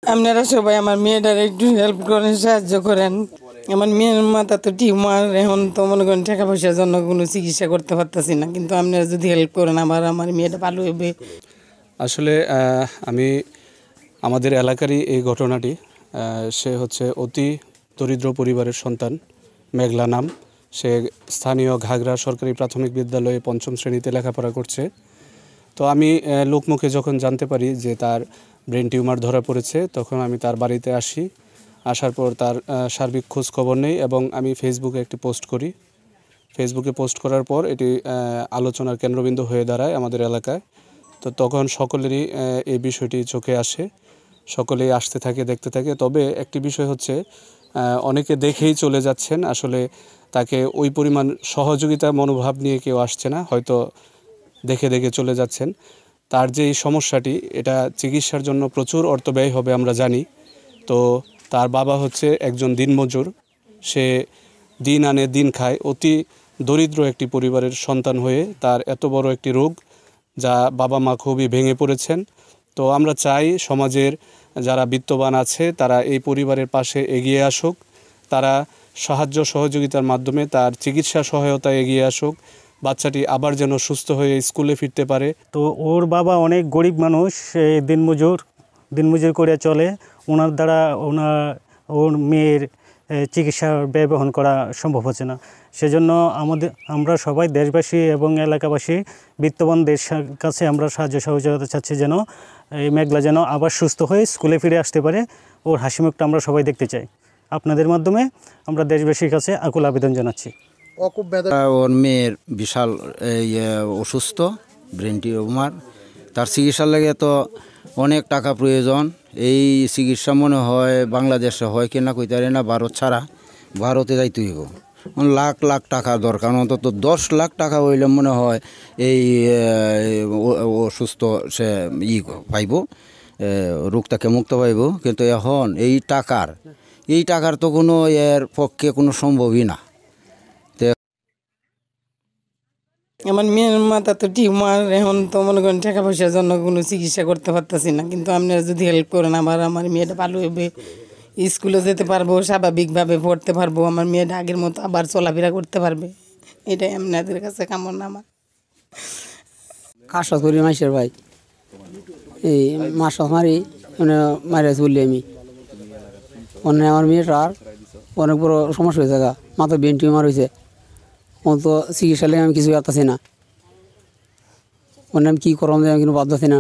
আপনারা সবাই আমার মেয়েটার একটু হেল্প করেন, সাহায্য করেন। আমার মেয়ের মাথা তো টিউমার, এখন তো মনে করেন টাকা পয়সার জন্য কোনো চিকিৎসা করতে পারতেছি না, কিন্তু আপনারা যদি হেল্প করেন আমার মেয়েটা ভালো হবে। আসলে আমি আমাদের এলাকারই এই ঘটনাটি, সে হচ্ছে অতি দরিদ্র পরিবারের সন্তান, মেঘলা নাম। সে স্থানীয় ঘাগড়া সরকারি প্রাথমিক বিদ্যালয়ে ৫ম শ্রেণীতে লেখাপড়া করছে। তো আমি লোকমুখে যখন জানতে পারি যে তার ব্রেন টিউমার ধরা পড়েছে, তখন আমি তার বাড়িতে আসি। আসার পর তার সার্বিক খোঁজ খবর নেই এবং আমি ফেসবুকে একটি পোস্ট করি। ফেসবুকে পোস্ট করার পর এটি আলোচনার কেন্দ্রবিন্দু হয়ে দাঁড়ায় আমাদের এলাকায়। তো তখন সকলেরই এই বিষয়টি চোখে আসে, সকলেই আসতে থাকে, দেখতে থাকে। তবে একটি বিষয় হচ্ছে, অনেকে দেখেই চলে যাচ্ছেন, আসলে তাকে ওই পরিমাণ সহযোগিতা মনোভাব নিয়ে কেউ আসছে না, হয়তো দেখে দেখে চলে যাচ্ছেন। তার যে এই সমস্যাটি, এটা চিকিৎসার জন্য প্রচুর অর্থ ব্যয় হবে আমরা জানি। তো তার বাবা হচ্ছে একজন দিনমজুর, সে দিন আনে দিন খায়, অতি দরিদ্র একটি পরিবারের সন্তান হয়ে তার এত বড় একটি রোগ, যা বাবা মা খুবই ভেঙে পড়েছেন। তো আমরা চাই সমাজের যারা বিত্তবান আছে তারা এই পরিবারের পাশে এগিয়ে আসুক, তারা সাহায্য সহযোগিতার মাধ্যমে তার চিকিৎসা সহায়তা এগিয়ে আসুক, বাচ্চাটি আবার যেন সুস্থ হয়ে স্কুলে ফিরতে পারে। তো ওর বাবা অনেক গরিব মানুষ, দিনমজুর করে চলে। ওনার দ্বারা ওর মেয়ের চিকিৎসার ব্যয় বহন করা সম্ভব হচ্ছে না। সেজন্য আমরা সবাই দেশবাসী এবং এলাকাবাসী বিত্তবানদের কাছে আমরা সাহায্য সহযোগিতা চাচ্ছি, যেন এই মেঘলা যেন আবার সুস্থ হয়ে স্কুলে ফিরে আসতে পারে। ওর হাসি মুখটা আমরা সবাই দেখতে চাই। আপনাদের মাধ্যমে আমরা দেশবাসীর কাছে আকুল আবেদন জানাচ্ছি। ওর মেয়ের বিশাল অসুস্থ, ব্রেন টিউমার। তার চিকিৎসার লাগে তো অনেক টাকা প্রয়োজন। এই চিকিৎসা মনে হয় বাংলাদেশে হয় কিনা কইতে পারি না, ভারত ছাড়া। ভারতে যাইতে হইব, লাখ লাখ টাকা দরকার, অন্তত 10 লাখ টাকা হইলে মনে হয় এই অসুস্থ সে পাইব, রোগ থেকে মুক্ত পাইব। কিন্তু এখন এই টাকার তো কোনো এর পক্ষে কোনো সম্ভবই না। আমার মেয়ের মাথা তো টিউমার, এখন তো মনে করেন টাকা পয়সার জন্য কোনো চিকিৎসা করতে পারতেছি না, কিন্তু আপনারা যদি হেল্প করেন আমার মেয়েটা ভালো হবে, স্কুলে যেতে পারবো, স্বাভাবিকভাবে পড়তে পারবো, আমার মেয়েটা আগের মতো আবার চলাফেরা করতে পারবে। এটাই আপনাদের কাছে কামনা আমার। আশা করি মাসের ভাই এই মাস মারি মানে মারিয়া চললি আমি অন্য আমার মেয়েটার অনেক বড় সমস্যা হয়েছে, মাথা ব্রেন টিউমার হয়েছে। ও তো চিকিৎসা লেগে আমি কিছু করতেছি না, অন্য আমি কী করলাম আমি কিন্তু বাধ্য আছি না।